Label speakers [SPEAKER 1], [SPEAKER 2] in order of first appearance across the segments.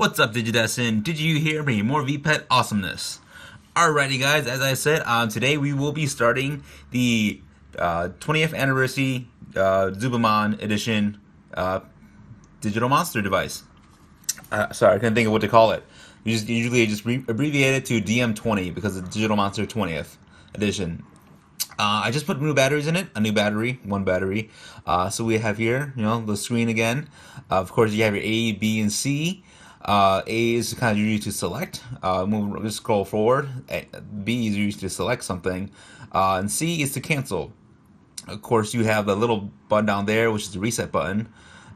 [SPEAKER 1] What's up, Digidestin? Did you hear me? More VPet awesomeness. Alrighty, guys, as I said, today we will be starting the 20th anniversary Zubamon edition digital monster device. Sorry, I couldn't think of what to call it. Usually just abbreviate it to DM20 because it's Digital Monster 20th edition. I just put new batteries in it, a new battery, one battery. So we have here, the screen again. Of course, you have your A, B, and C. A is kind of used to select, just scroll forward. B is used to select something, and C is to cancel. Of course, you have the little button down there, which is the reset button.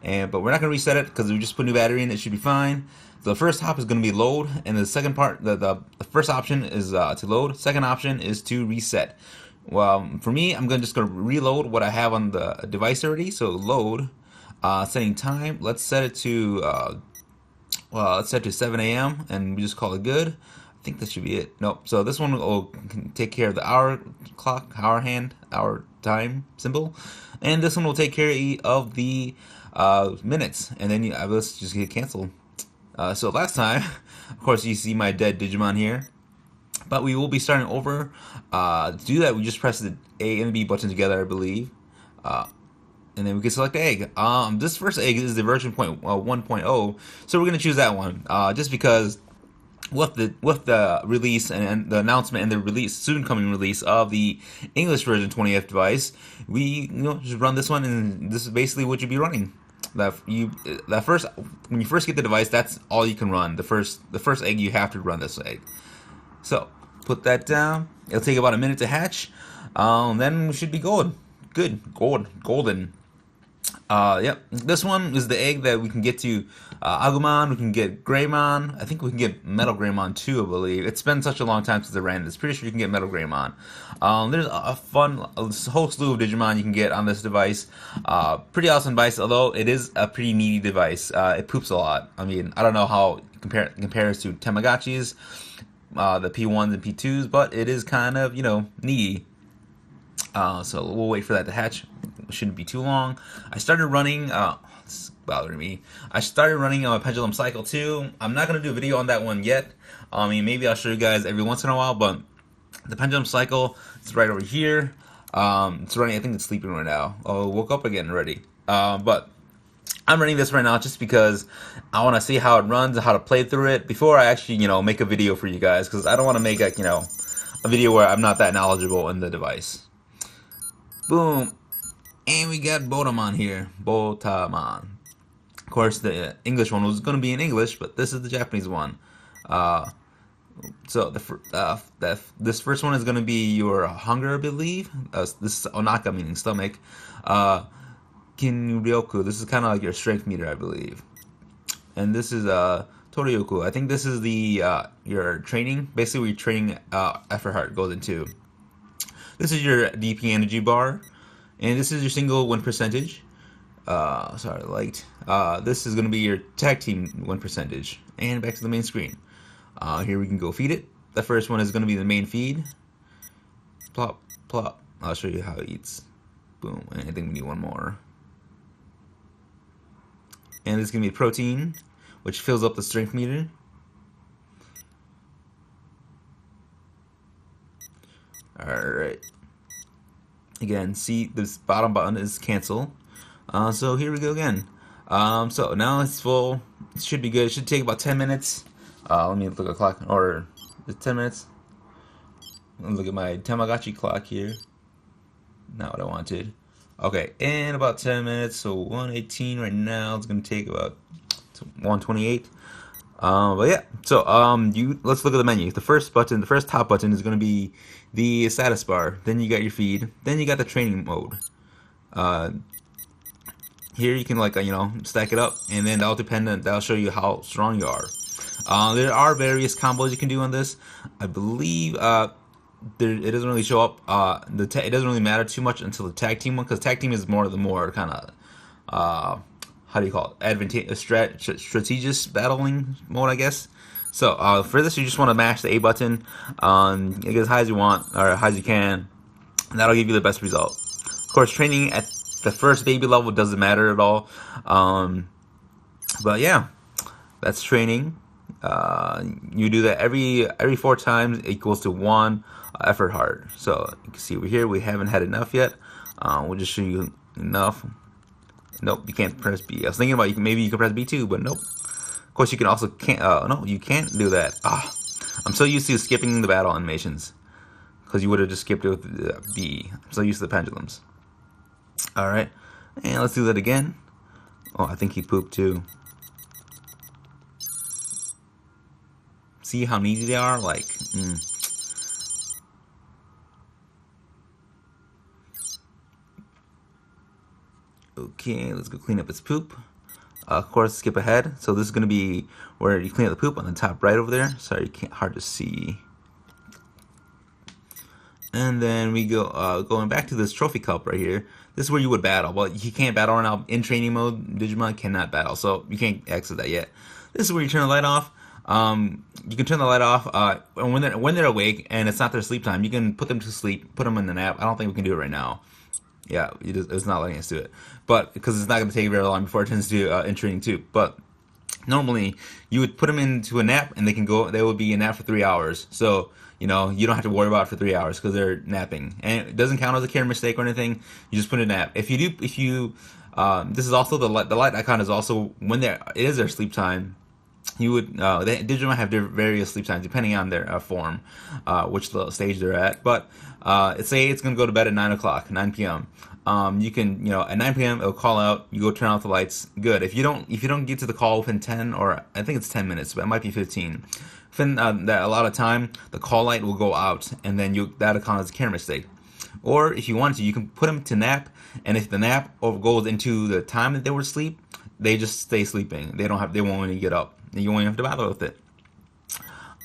[SPEAKER 1] But we're not going to reset it because we just put new battery in. It should be fine. The first hop is going to be load, and the second part, the first option is to load. Second option is to reset. Well, for me, I'm just going to reload what I have on the device already. So load, setting time. Let's set it to let's set it to 7 a.m. and we just call it good. I think that should be it. Nope. So this one will take care of the hour clock, hour hand, hour time symbol, and this one will take care of the minutes. And then let's just get canceled. So last time, of course, you see my dead Digimon here. But we will be starting over. To do that, we just press the A and B button together, I believe. And then we can select the egg. This first egg is the version 1.0, so we're going to choose that one. Just because with the release and the announcement and the soon coming release of the English version 20th device, we just run this one, and this is basically what you'll be running. When you first get the device, that's all you can run. The first egg, you have to run this egg. So put that down. It'll take about a minute to hatch. Then we should be golden. Yep. This one is the egg that we can get to Agumon. We can get Greymon. I think we can get Metal Greymon too, I believe. It's been such a long time since I ran this. Pretty sure you can get Metal Greymon. There's a whole slew of Digimon you can get on this device. Pretty awesome device, although it is a pretty needy device. It poops a lot. I mean, I don't know how it compares to Tamagotchis, the P1s and P2s, but it is kind of, needy. So we'll wait for that to hatch. It shouldn't be too long. I started running, this is bothering me. I started running a Pendulum Cycle 2. I'm not going to do a video on that one yet. I mean, maybe I'll show you guys every once in a while, but the Pendulum Cycle is right over here. It's running, I think it's sleeping right now. Oh, woke up again already. But I'm running this right now just because I want to see how it runs and how to play through it before I actually, make a video for you guys, because I don't want to make, a video where I'm not that knowledgeable in the device. Boom. And we got Botamon here. Botamon. Of course, the English one was going to be in English, but this is the Japanese one. So this first one is going to be your hunger, I believe. This is Onaka, meaning stomach. Kinryoku. This is kind of like your strength meter, I believe. And this is Toryoku. I think this is the your training. Basically, where your training effort heart goes into. This is your DP energy bar, and this is your single win percentage. Sorry, light. This is going to be your tag team win percentage. And back to the main screen. Here we can go feed it. The first one is going to be the main feed. Plop, plop. I'll show you how it eats. Boom. And I think we need one more. And this is going to be protein, which fills up the strength meter. Alright. Again, see, this bottom button is cancel. So here we go again. So now it's full. It should be good. It should take about 10 minutes. Let me look at the clock. Or is it 10 minutes? Look at my Tamagotchi clock here. Not what I wanted. Okay, in about 10 minutes. So 1:18 right now. It's going to take about 1:28. But yeah, so let's look at the menu. The first top button is going to be the status bar. Then you got your feed. Then you got the training mode. Here you can stack it up, and then that'll show you how strong you are. There are various combos you can do on this. I believe it doesn't really show up. It doesn't really matter too much until the tag team one, because tag team is the more kind of how do you call it? Strategic battling mode, I guess. So for this, you just want to mash the A button, get as high as you want or as high as you can, and that'll give you the best result. Of course, training at the first baby level doesn't matter at all. But yeah, That's training. You do that every 4 times equals to 1 effort heart. So you can see over here we haven't had enough yet. We'll just show you enough. Nope, you can't press B. I was thinking about maybe you can press B2, but nope. Of course, you can also can't. No, you can't do that. I'm so used to skipping the battle animations because you would have just skipped it with B. I'm so used to the pendulums. All right, and let's do that again. Oh, I think he pooped too. See how needy they are? Like, Okay, let's go clean up its poop. Of course, skip ahead. So this is going to be where you clean up the poop on the top right over there. Sorry, you can't hard to see. And then we go going back to this trophy cup right here. This is where you would battle. Well, you can't battle right now in training mode. Digimon cannot battle, so you can't exit that yet. This is where you turn the light off. You can turn the light off when they're awake and it's not their sleep time. You can put them to sleep, put them in the nap. I don't think we can do it right now. Yeah, it's not letting us do it, but because it's not going to take very long before it turns to in training too. But normally you would put them into a nap and they would be in nap for 3 hours. So you know you don't have to worry about it for 3 hours because they're napping, and it doesn't count as a care mistake or anything. You just put a nap. If you this is also the light icon is also when it is their sleep time. You would Digimon have various sleep times depending on their form, which stage they're at. But say it's gonna go to bed at 9 o'clock, 9 p.m. You can at 9 p.m. it'll call out. You go turn off the lights. Good. If you don't get to the call within 10 or I think it's 10 minutes, but it might be 15. Within that a lot of time, the call light will go out, and then that'll count as a care mistake. Or if you want to, you can put them to nap, and if the nap goes into the time that they were asleep, they just stay sleeping. They won't even get up. You won't have to battle with it.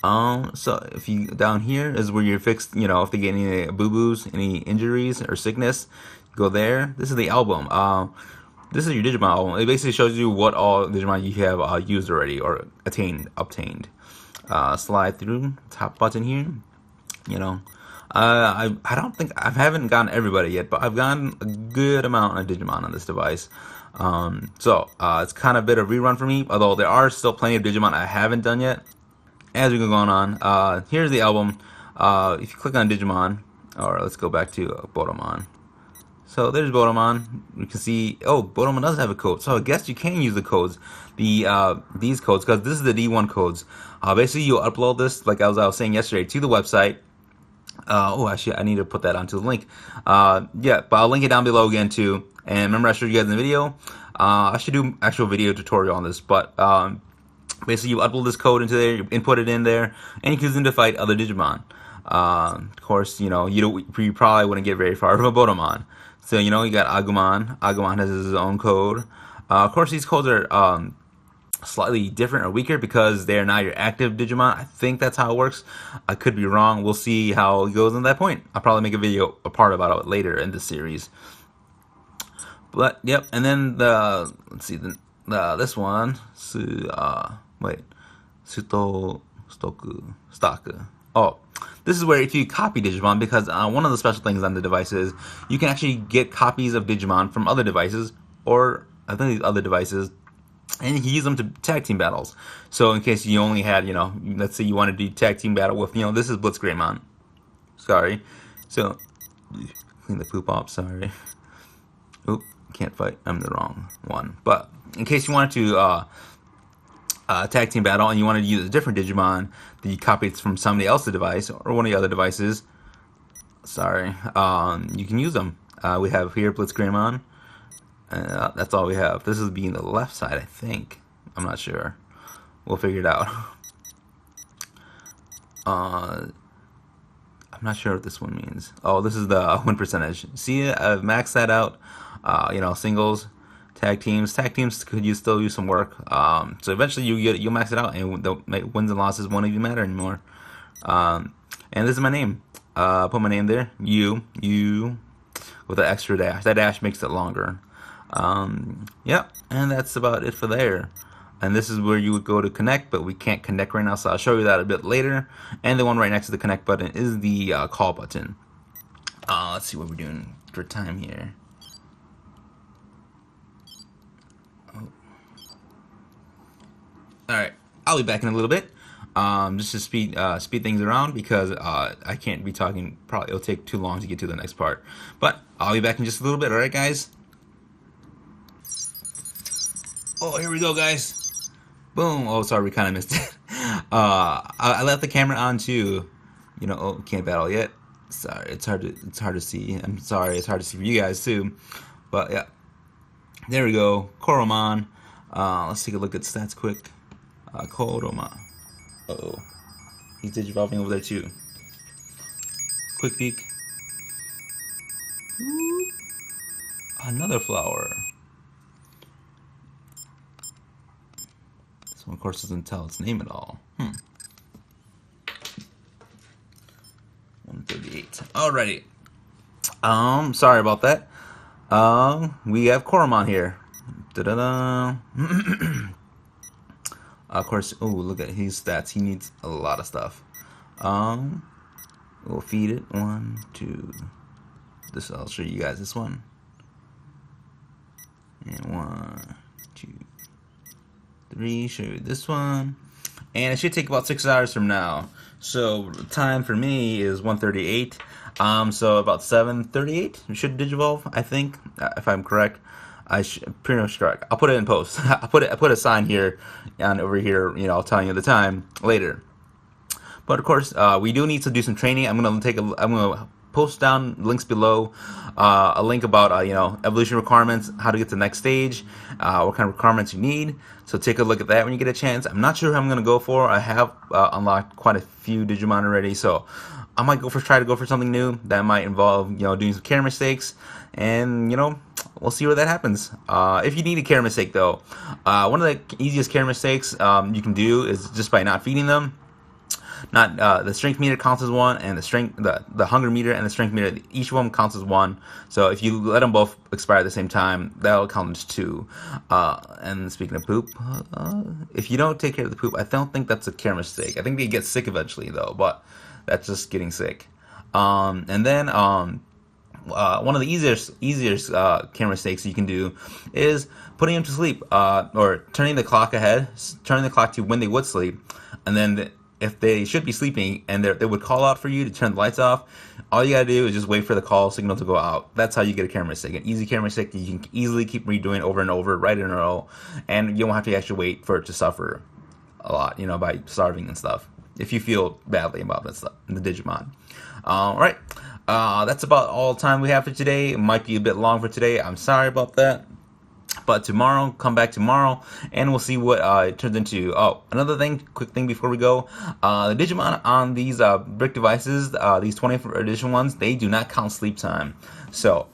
[SPEAKER 1] So if you down here is where you're fixed. If they get any boo-boos, any injuries or sickness, go there. This is the album. This is your Digimon album. It basically shows you what all Digimon you have used already or obtained. Slide through top button here. I don't think I haven't gotten everybody yet, but I've gotten a good amount of Digimon on this device. It's kind of a bit of rerun for me, although there are still plenty of Digimon I haven't done yet. As we go on, here's the album. If you click on Digimon, or let's go back to Bodomon. So there's Bodomon. You can see, Bodomon does have a code. So I guess you can use the codes, these codes, because this is the D1 codes. Basically, you upload this, like I was saying yesterday, to the website. Actually, I need to put that onto the link. But I'll link it down below again too. And remember, I showed you guys in the video. I should do actual video tutorial on this, but basically, you upload this code into there, you input it in there, and you can use it to fight other Digimon. Of course, you probably wouldn't get very far from a Bodomon. So you got Agumon. Agumon has his own code. Of course, these codes are slightly different or weaker because they're not your active Digimon. I think that's how it works. I could be wrong. We'll see how it goes on that point. I'll probably make a video apart about it later in the series. But yep, and then let's see this one. Suto Stoku. Oh, this is where if you copy Digimon, because one of the special things on the device is you can actually get copies of Digimon from other devices, or I think these other devices, and you can use them to tag team battles. So in case you only had, let's say you want to do tag team battle with, this is Blitzgreymon. Sorry. So, clean the poop off, sorry. Oop, can't fight. I'm the wrong one. But in case you wanted to tag team battle and you wanted to use a different Digimon that you copied from somebody else's device or one of the other devices, sorry, you can use them. We have here Blitzgreymon. That's all we have. This is being the left side, I think. I'm not sure. We'll figure it out. I'm not sure what this one means. Oh, this is the win percentage. See, I've maxed that out. Singles, tag teams. Tag teams could still use some work. So eventually you'll max it out, and the wins and losses won't even matter anymore. And this is my name. Put my name there. You with an extra dash. That dash makes it longer. And that's about it for there. And this is where you would go to connect, but we can't connect right now, so I'll show you that a bit later. And the one right next to the connect button is the call button. Let's see what we're doing for time here. Alright, I'll be back in a little bit. Just to speed things around because I can't be talking. Probably it'll take too long to get to the next part. But I'll be back in just a little bit. Alright, guys. Oh, here we go, guys. Boom. Oh, sorry, we kind of missed it. I left the camera on too. You know, oh, can't battle yet. Sorry, it's hard to see. I'm sorry, it's hard to see for you guys too. But yeah, there we go. Koromon. Let's take a look at stats quick. Koromon. Uh-oh. He's digivolving over there too. Quick peek. Ooh. Another flower. This one, of course, doesn't tell its name at all. 138. Alrighty. Sorry about that. We have Koromon here. Da-da-da. Of course, oh, look at his stats. He needs a lot of stuff. We'll feed it. 1, 2. This, I'll show you guys this one. And 1, 2, 3. Show you this one. And it should take about 6 hours from now. So time for me is 1:38. So about 7:38 we should digivolve, I think, if I'm correct. Pretty much correct. I'll put it in post. I put a sign here and over here, you know, I'll tell you the time later. But of course, we do need to do some training. I'm gonna post down links below, a link about you know, evolution requirements, how to get to the next stage, what kind of requirements you need. So take a look at that when you get a chance. I'm not sure who I'm gonna go for. I have unlocked quite a few Digimon already, so I might try to go for something new that might involve, you know, doing some care mistakes, and you know, we'll see where that happens. If you need a care mistake though, one of the easiest care mistakes you can do is just by not feeding them. Not the strength meter counts as 1, and the hunger meter and the strength meter, each of them counts as 1. So if you let them both expire at the same time, that'll count as 2. And speaking of poop, if you don't take care of the poop, I don't think that's a care mistake. I think they get sick eventually though, but that's just getting sick. And then one of the easiest care mistakes you can do is putting them to sleep, or turning the clock ahead, turning the clock to when they would sleep, and then if they should be sleeping and they would call out for you to turn the lights off, all you gotta do is just wait for the call signal to go out. That's how you get a camera mistake. An easy camera mistake you can easily keep redoing over and over, right in a row, and you don't have to actually wait for it to suffer a lot, you know, by starving and stuff, if you feel badly about that stuff in the Digimon. Alright, that's about all the time we have for today. It might be a bit long for today. I'm sorry about that. But tomorrow, come back tomorrow, and we'll see what it turns into. Oh, another thing, quick thing before we go. The Digimon on these brick devices, these 20th edition ones, they do not count sleep time. So,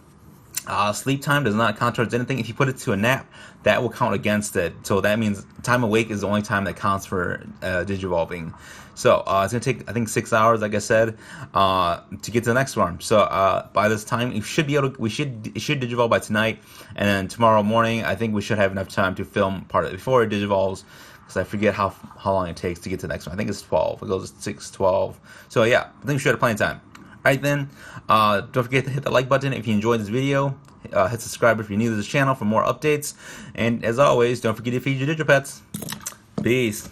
[SPEAKER 1] sleep time does not count towards anything. If you put it to a nap, that will count against it. So that means time awake is the only time that counts for digivolving. So it's gonna take, I think, 6 hours, like I said, to get to the next one. So by this time, you should be able to. It should digivolve by tonight, and then tomorrow morning, I think we should have enough time to film part of it before it digivolves. Because I forget how long it takes to get to the next one. I think it's 12. It goes to 6, 12. So yeah, I think we should have plenty of time. Alright then, don't forget to hit the like button if you enjoyed this video. Hit subscribe if you're new to this channel for more updates. And as always, don't forget to feed your Digipets. Peace.